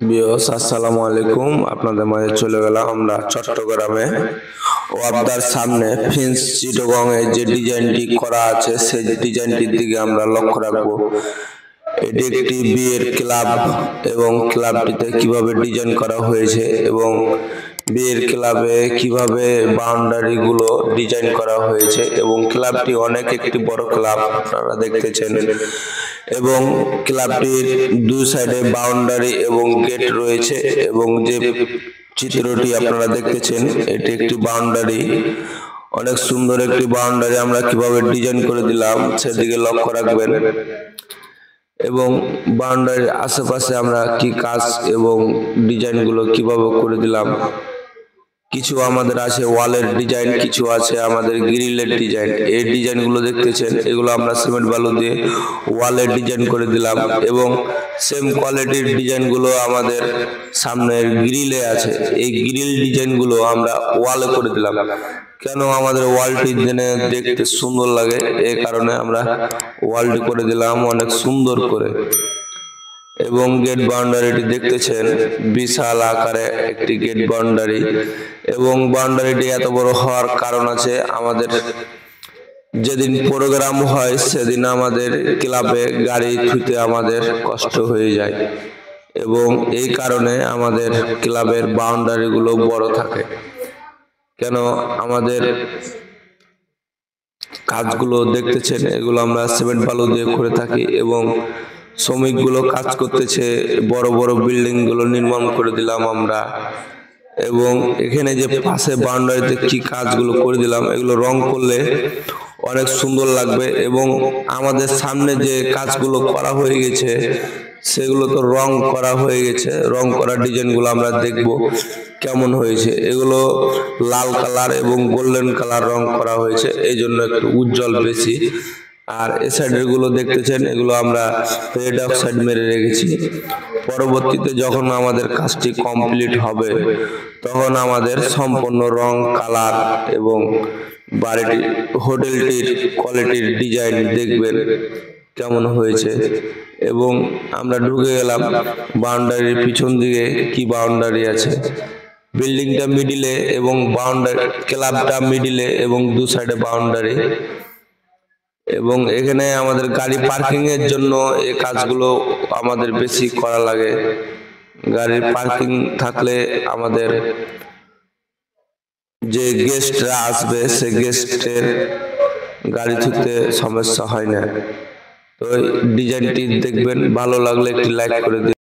বিয়স আসসালামু আলাইকুম। আপনাদের মাঝে চলে গেলাম আমরা চট্টগ্রামে ওয়াবদার সামনে ফিন্স চিটগং এর যে ডিজাইনটি করা আছে সেই ডিজাইনটির দিকে আমরা লক্ষ্য রাখবো। এটি একটি বিয়ের ক্লাব এবং ক্লাবটিতে কিভাবে ডিজাইন করা হয়েছে এবং বিয়ের ক্লাবে কিভাবে বাউন্ডারি গুলো ডিজাইন করা হয়েছে এবং ক্লাবটি অনেক একটি বড় ক্লাব আপনারা দেখতেছেন এবং ক্লাবটির দুই সাইডে বাউন্ডারি এবং গেট রয়েছে এবং যে চিত্রটি আপনারা দেখতেছেন এটি একটি বাউন্ডারি, অনেক সুন্দর একটি বাউন্ডারি আমরা কিভাবে ডিজাইন করে দিলাম সেদিকে লক্ষ্য রাখবেন এবং বাউন্ডারির আশেপাশে আমরা কি কাজ এবং ডিজাইন গুলো কিভাবে করে দিলাম। কিছু আমাদের আছে ওয়ালের ডিজাইন, কিছু আছে আমাদের গ্রিলের ডিজাইন। এই ডিজাইন গুলো দেখতেছেন এগুলো আমরা সিমেন্ট বালু দিয়ে ওয়ালের ডিজাইন করে দিলাম এবং সেম কোয়ালিটির ডিজাইন গুলো আমাদের সামনের গ্রিলে আছে। এই গ্রিল ডিজাইন গুলো আমরা ওয়ালে করে দিলাম। কেন আমাদের ওয়ালটি যেন দেখতে সুন্দর লাগে এই কারণে আমরা ওয়ালটি করে দিলাম অনেক সুন্দর করে। এবং গেট বাউন্ডারিটি দেখতেছেন বিশাল আকারে একটি গেট বাউন্ডারি এবং বাউন্ডারিটি এত বড় হওয়ার কারণ আছে আমাদের যেদিন প্রোগ্রাম হয় সেদিন আমাদের ক্লাবে গাড়ি ধুতে আমাদের কষ্ট হয়ে যায় এবং এই কারণে আমাদের ক্লাবের বাউন্ডারি গুলো বড় থাকে। কেন আমাদের কাজগুলো দেখতেছেন এগুলো আমরা সিমেন্ট বালু দিয়ে করে থাকি এবং শ্রমিকগুলো কাজ করতেছে, বড় বড় বিল্ডিং গুলো নির্মাণ করে দিলাম আমরা এবং এখানে যে পাশে বাউন্ডারিতে কি কাজগুলো করে দিলাম এগুলো রং করলে অনেক সুন্দর লাগবে এবং আমাদের সামনে যে কাজগুলো করা হয়ে গেছে সেগুলো তো রং করা হয়ে গেছে, রং করা ডিজাইন গুলো আমরা দেখব কেমন হয়েছে। এগুলো লাল কালার এবং গোল্ডেন কালার রং করা হয়েছে, এই জন্য একটু উজ্জ্বল বেশি। আর এই সাইডের গুলো দেখতেছেন এগুলো আমরা রেড অক্সাইড মেরে রেখেছি। পরবর্তীতে যখন আমাদের কাজটি কমপ্লিট হবে তখন আমাদের সম্পূর্ণ রং কালার এবং বাড়িটি হোটেলটির কোয়ালিটির ডিজাইন দেখবেন কেমন হয়েছে। এবং আমরা ঢুকে গেলাম বাউন্ডারির পিছন দিকে কি বাউন্ডারি আছে, বিল্ডিংটা মিডিলে এবং বাউন্ডারি ক্লাবটা মিডিলে এবং দু সাইডে বাউন্ডারি এবং এখানে আমাদের গাড়ি পার্কিং এর জন্য এই কাজগুলো আমাদের বেশি করা লাগে। গাড়ির পার্কিং থাকলে আমাদের যে গেস্টরা আসবে সে গেস্টের গাড়ি ধুতে সমস্যা হয় না। তো ডিজাইনটি দেখবেন, ভালো লাগলে একটি লাইক করে দিন।